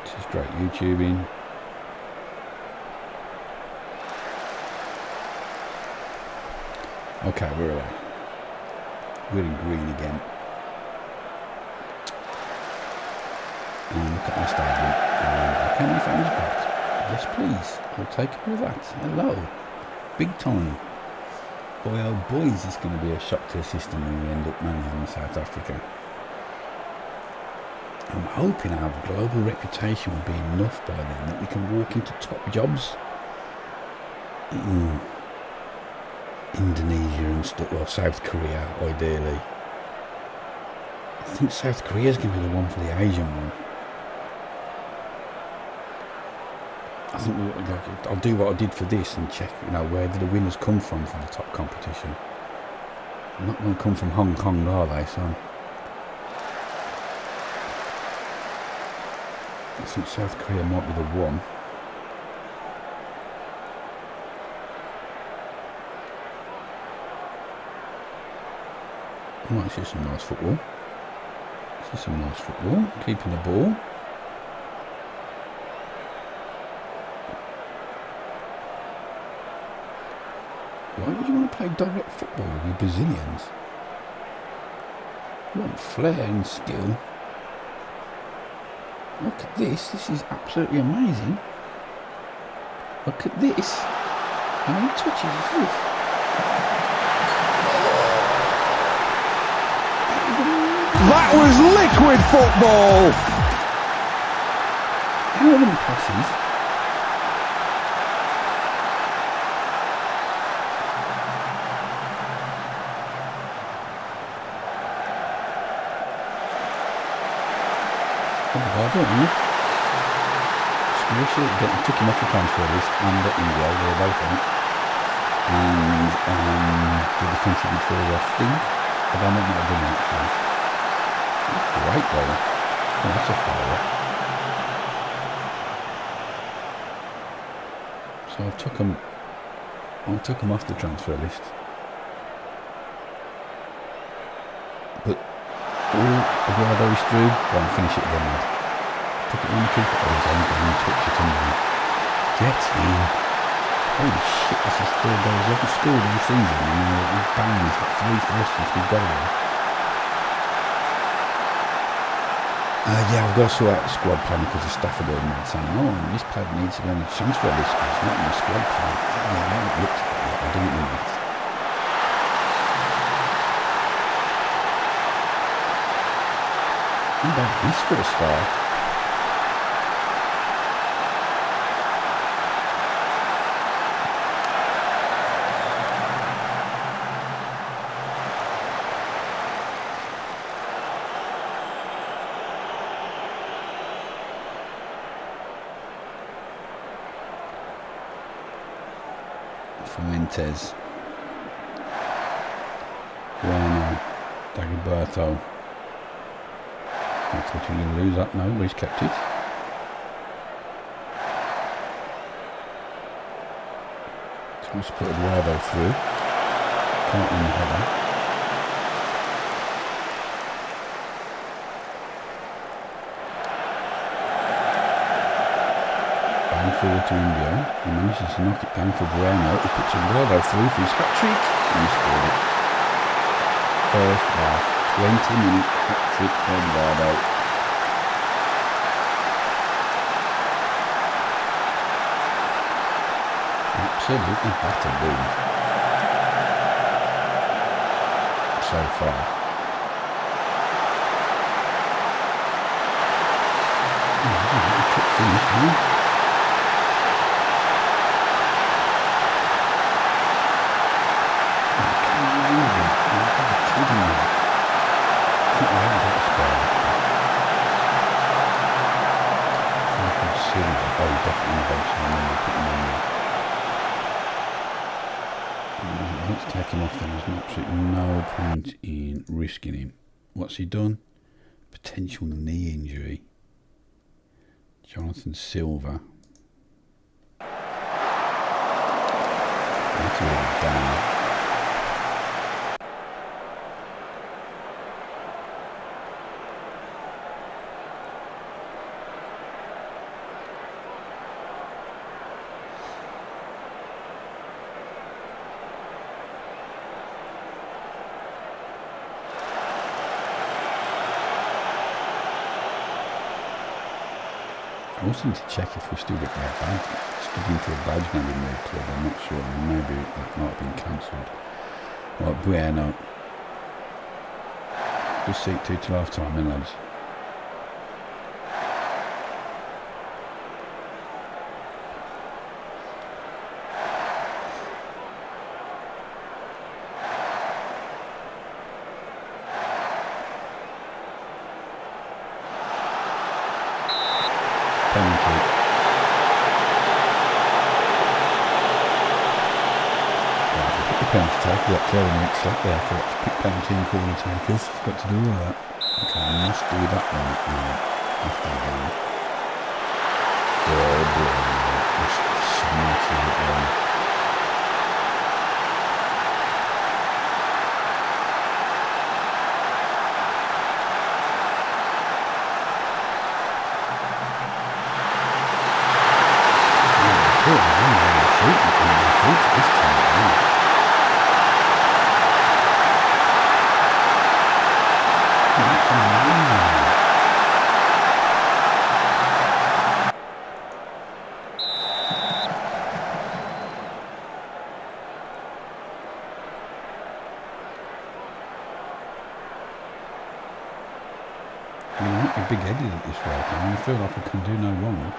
This is great YouTubing. Okay, we're away. We're in green again. And look at our stadium. How many fans got? Yes, please. I'll take care of that. Hello. Big time. Boy, oh boy, is this going to be a shock to the system when we end up managing South Africa. I'm hoping our global reputation will be enough by then that we can walk into top jobs. Indonesia and stuff, well, South Korea, ideally. I think South Korea is going to be the one for the Asian one. I think I'll do what I did for this and check, where do the winners come from the top competition. They're not going to come from Hong Kong, are they, son? I think South Korea might be the one. I might see some nice football. Keeping the ball. Why would you want to play direct football with you Brazilians? You want flair and skill. Look at this. This is absolutely amazing. Look at this. How many touches is this? That was liquid football! How many passes? I don't know. Squishy, I took him off the transfer list and India, they were both on it. And the defensive midfielder, I think. But I might not have done it actually. Great goal. Oh, that's a foul. So I took him off the transfer list. But Eduardo is through. Go and finish it again, lad. Took it on the keeper. Oh, he's only going to touch it under him. Get in. Holy shit, this is 3 goals. He hasn't scored all season. Bang, he's got 3 for us since we've got him. Yeah, I've got to sort out the squad plan because the staff are going mad saying, oh, this player needs to be on the transfer list because it's not in the squad plan. Yeah, I haven't looked at it yet. I'll do it in a minute. How about this for a start? Fuentes, Bueno, Dagoberto. I thought he was going to lose that, no, but he's kept it. Trying to put Eduardo through. Can't win the header. Bang forward to India. He manages to knock it down for Bueno. He puts Eduardo through for his hat-trick and he scored it. First half, 20-minute hat-trick for Eduardo. Absolutely battered Boom. So far. finish, isn't it? Let's take him off then. There's absolutely no point in risking him. What's he done? Potential knee injury. Jonathan Silva. That's a bit of a downer. I also need to check if we still get our badge. Looking for a badge now in the club, I'm not sure. I mean, maybe that might have been cancelled. Right, Bueno. Just seat 2 till half time, then, lads. Penalty. Penalty taker, got clear in the next slot there for pick penalty and corner takers. Got to do all of that. Okay, I must do that then after the game. Just smarting it on. I might be big-headed at this rate. I mean, I feel like I can do no wrong.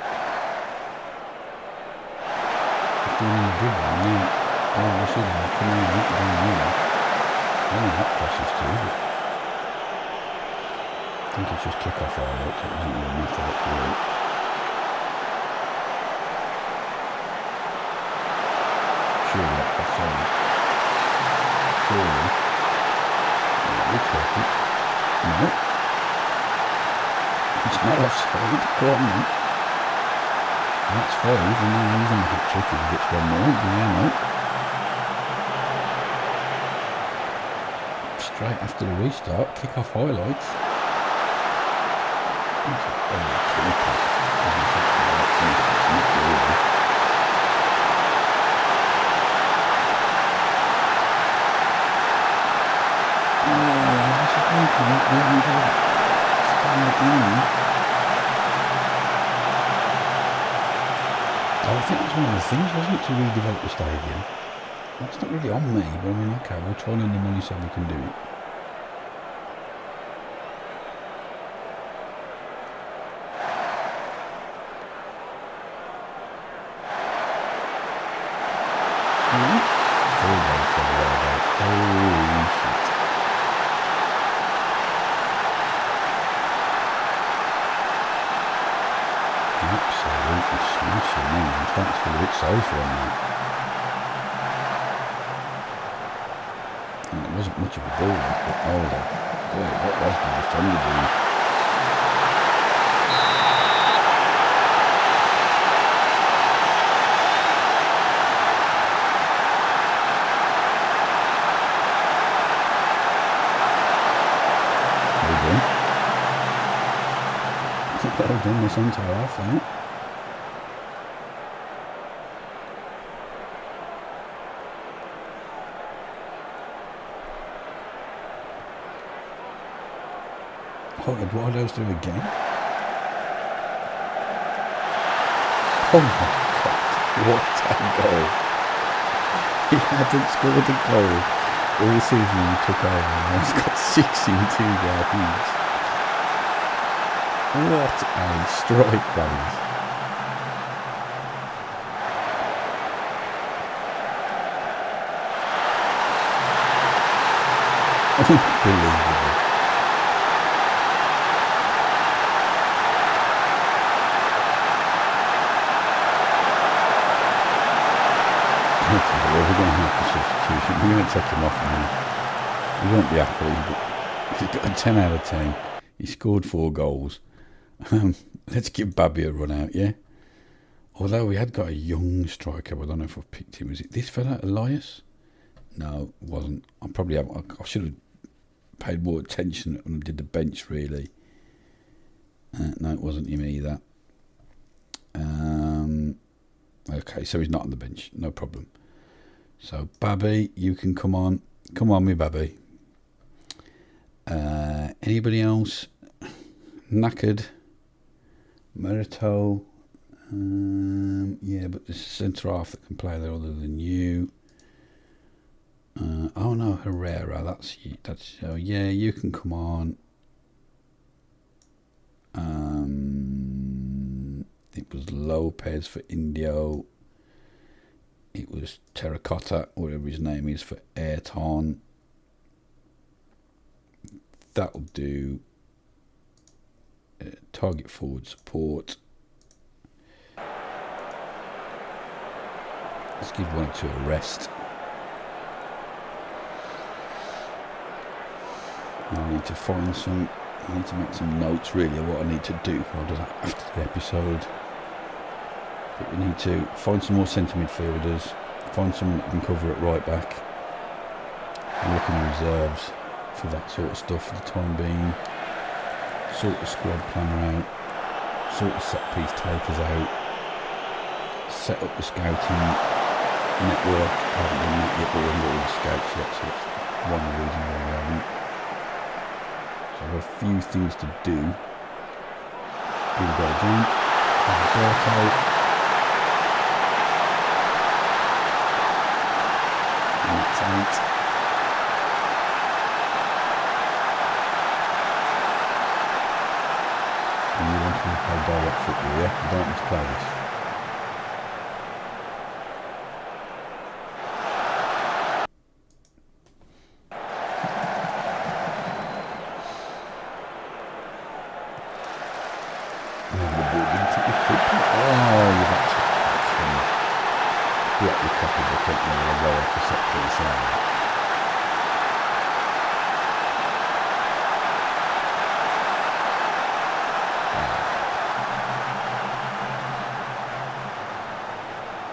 It's doing a good one. I mean, all of a sudden I come in and not doing well. I don't know what crosses to, but I think it's just kick-off highlights. It doesn't really matter what's right. Surely that's offside. Surely. Yeah, looks like it. No. It's not offside. Go on then. That's 5, and now he's on the hat trick if he gets one more. Yeah, no. Straight after the restart, kick off highlights. That's a keeper. It's not really. Oh, disappointing. We haven't got it. Stand at the end. Oh, I think that's one of the things, wasn't it, to redevelop the stadium? That's not really on me, but I mean, okay, we'll try and earn the money so we can do it. Holy shit. Absolutely smashing me. I'm starting to feel a bit sorry for him now. And it wasn't much of a ball, but oh, boy, what was the defender doing? Well done, the centre half there. Oh, Eduardo's do again. Oh my God, what a goal. He hadn't scored a goal all season when he took over, and now he's got 6 in 2 games. What a strike that is. Unbelievable. Okay, well, we're going to make a substitution. We're going to take him off now. He won't be happy, but he's got a 10 out of 10. He scored 4 goals. Let's give Babby a run out, yeah? Although we had got a young striker, but I don't know if I picked him. Was it this fella, Elias? No, it wasn't. I should have paid more attention when I did the bench, really. No, it wasn't him either. Okay, so he's not on the bench. No problem. So, Babby, you can come on. Come on, me Babby. Anybody else? Knackered. Merito. Yeah, but there's a centre half that can play there other than you. Oh no, Herrera. That's yeah. You can come on. It was Lopez for Indio. It was Terracotta, whatever his name is, for Ayrton. That'll do. Target forward support. Let's give one or two a rest. I need to find some. I need to make some notes really of what I need to do. I'll do that after the episode. But we need to find some more centre midfielders. Find someone that can cover at right back. And look at reserves for that sort of stuff for the time being. Sort the squad planner out. Sort the set piece takers out. Set up the scouting network. I haven't done that yet, but we haven't got all the scouts yet, so that's one of the reasons why we haven't. So I've got a few things to do. Here we go again. Alberto. And that's 8. And you want to play direct football, yeah? You don't want to play this.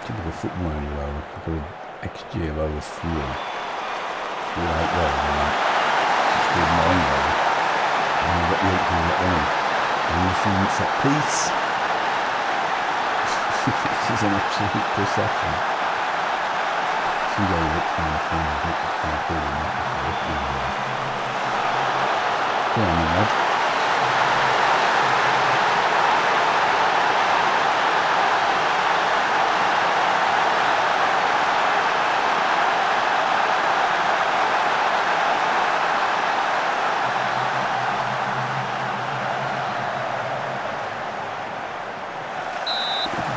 Typical football anyway. I've got an XG of over 3. 3 8 goals and that. It's called 9 goals. And we've got the 8 goals that one. And the thing set piece. This is an absolute procession. See where he looks down the phone. He's not trying to call him that. Go on then, lad.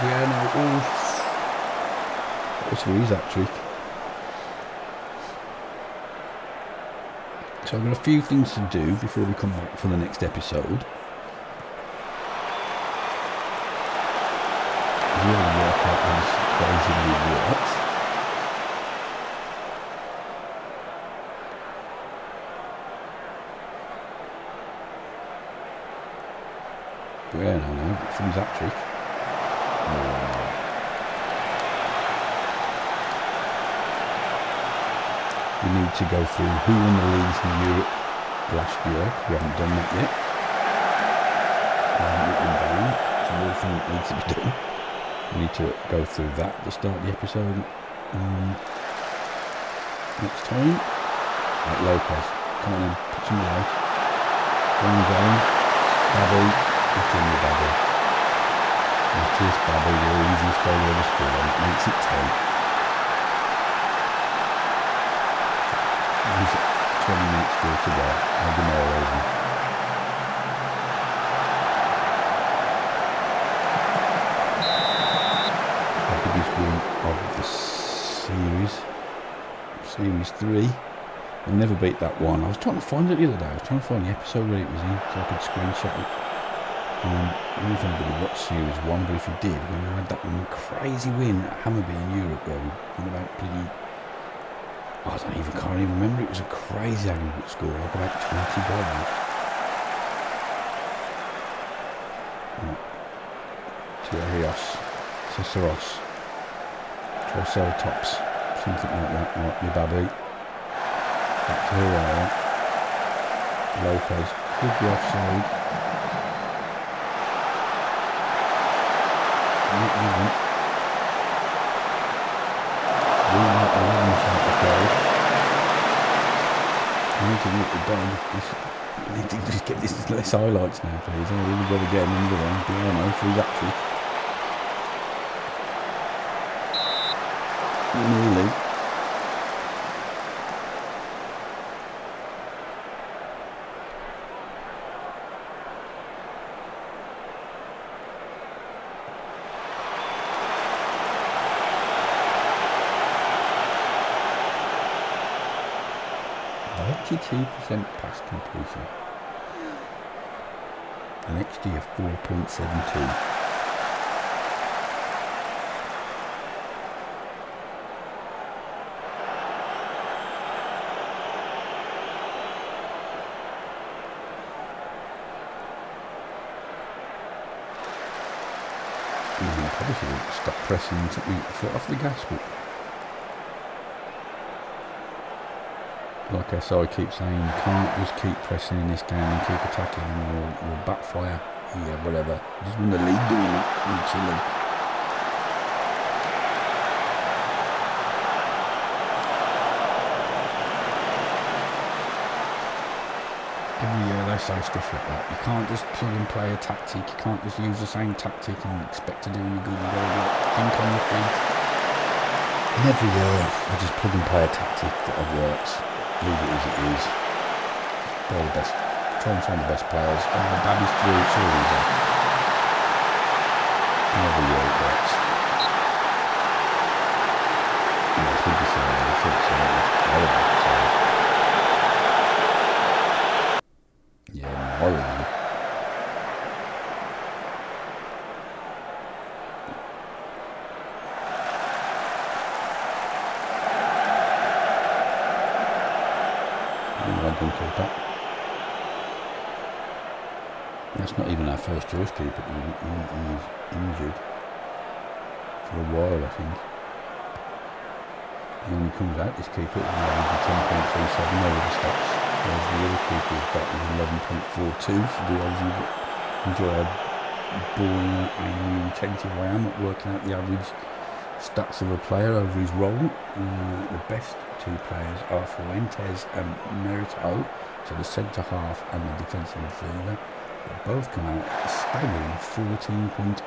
Yeah, no, that was for his hat-trick. So I've got a few things to do before we come back for the next episode. Really work out how this equation really works. But yeah, no, from his hat-trick. We need to go through who won the leagues in Europe last year. We haven't done that yet. I haven't written down. It's another thing that needs to be done. We need to go through that at the start of the episode. Next time. Right, Lopez. Come on in. Put somebody out. Go on zone. Babby. Get in with Babby. Matthias Babby, your easiest goal ever scored. It makes it 10. There's 20 minutes still to go. I'll give more reason. Our biggest win of the series. Series 3. They'll never beat that one. I was trying to find it the other day. I was trying to find the episode where it was in so I could screenshot it. I don't know if anybody watched Series 1, but if you did, when we had that crazy win at Hammarby in Europe where we won about bloody... can't even remember. It was a crazy aggregate score, like about 20 goals. Tierios, Ciceros, Triceratops, something like that, like Yababi. Back to Herrera. Lopez could be offside. Not even. We might 11 shot the crowd. I need to walk the dog. I need to just get this less highlights now, please. Oh, here we go again, another one. Piano, free hat-trick. Nearly. %, pass completion. An XG of 4.72. Probably should have stopped pressing and took my foot off the gas, but like I keep saying, you can't just keep pressing in this game and keep attacking and you'll backfire. Yeah, whatever. Just win the league doing that in Chile. Every year they say stuff like that. You can't just plug and play a tactic. You can't just use the same tactic and expect to do any good. You've got to think on your feet. And every year I just plug and play a tactic that works. Leave it as it is. Buy the best. Try and find the best players. Babby's through. It's all easy. And every year it works. And it's good to say. I think so. It's terrible. So. Yeah, horrible. Goalkeeper. That's not even our first choice keeper. He's injured for a while, I think. He only comes out, this keeper, with an average of 10.37 over the stats. Whereas the other keeper has got 11.42 for the Aussie that enjoy how boring and retentive I am at working out the average stats of a player over his role. The best two players are Fuentes and Merito, so the centre half and the defensive midfielder. They both come out at a staggering 14.08.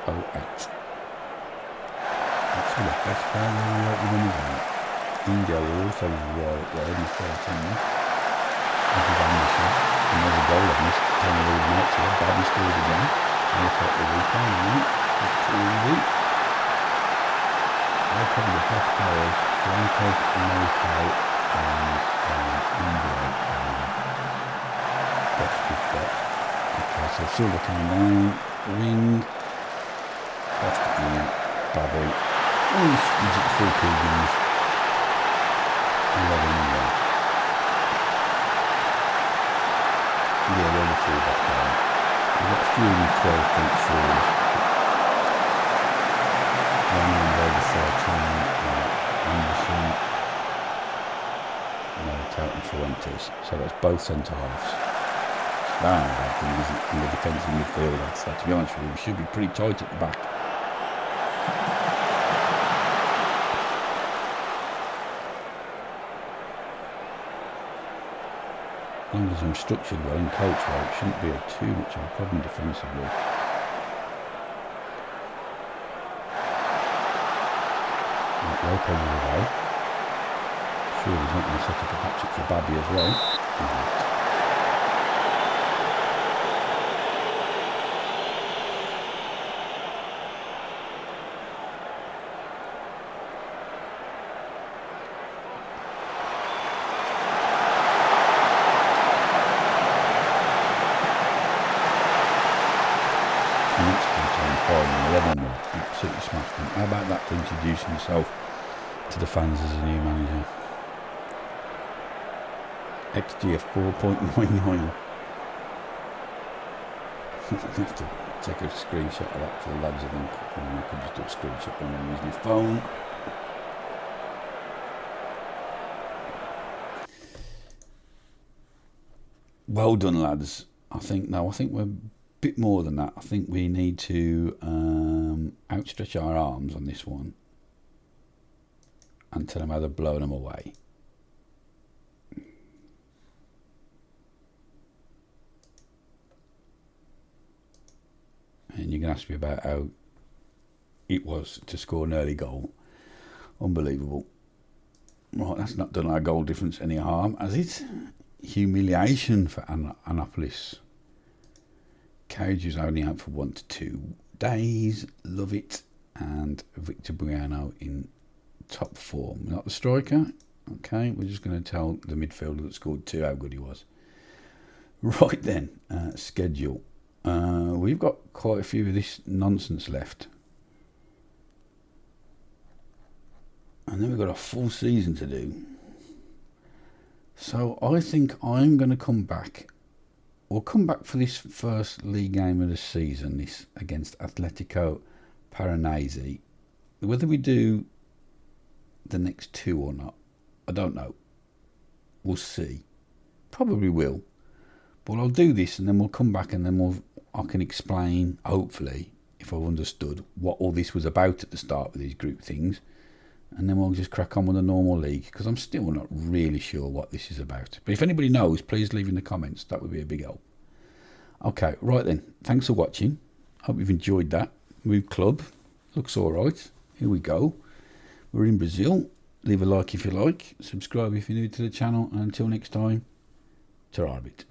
That's the best player they ever worked with in the game. India will also right there in 13th. This is Anderson. And there's a goal on this. Trying to lead him out here. Babby scores again. Look at the replay. It's too easy. They're probably the best players. Fuentes, Merito, and India. Best we've got. Okay, so Silva coming down. Wing. Cross to Ian. Babby. Oh, he squeezes it full Keegans. 11 1. Yeah, they're the full-back player. We've got a few in the 12.4s. One over 13, Anderson, and Fuentes. So that's both centre halves. That ain't a bad thing, is it? In the defensive midfield, so to be honest with you, we should be pretty tight at the back. As long as I'm structured well and coached well, it shouldn't be too much of a problem defensively. Lopez is away. Sure, he's not going to set up a hat-trick for Babby as well. 5-11 win. Absolutely smashed them. How about that for introducing yourself to the fans as a new manager? XG of 4.99. I have to take a screenshot of that for the lads, I think. I could just do a screenshot when I'm using my phone. Well done, lads. I think we're a bit more than that. I think we need to outstretch our arms on this one and tell them how they're blowing them away. And you're going to ask me about how it was to score an early goal. Unbelievable. Right, that's not done our goal difference any harm, has it? Humiliation for Annapolis. Cage is only out for 1 to 2 days. Love it. And Victor Bueno in top form. Not the striker. Okay, we're just going to tell the midfielder that scored 2 how good he was. Right then, schedule. We've got quite a few of this nonsense left. And then we've got a full season to do. So I think I'm going to come back. We'll come back for this first league game of the season, this against Atletico Paranaense. Whether we do the next 2 or not, I don't know. We'll see. Probably will. But I'll do this and then we'll come back and then I can explain, hopefully, if I've understood what all this was about at the start with these group things. And then we'll just crack on with the normal league, because I'm still not really sure what this is about. But if anybody knows, please leave in the comments. That would be a big help. Okay, right then. Thanks for watching. Hope you've enjoyed that. Move club. Looks all right. Here we go. We're in Brazil. Leave a like if you like. Subscribe if you're new to the channel. And until next time, ta-ra bit.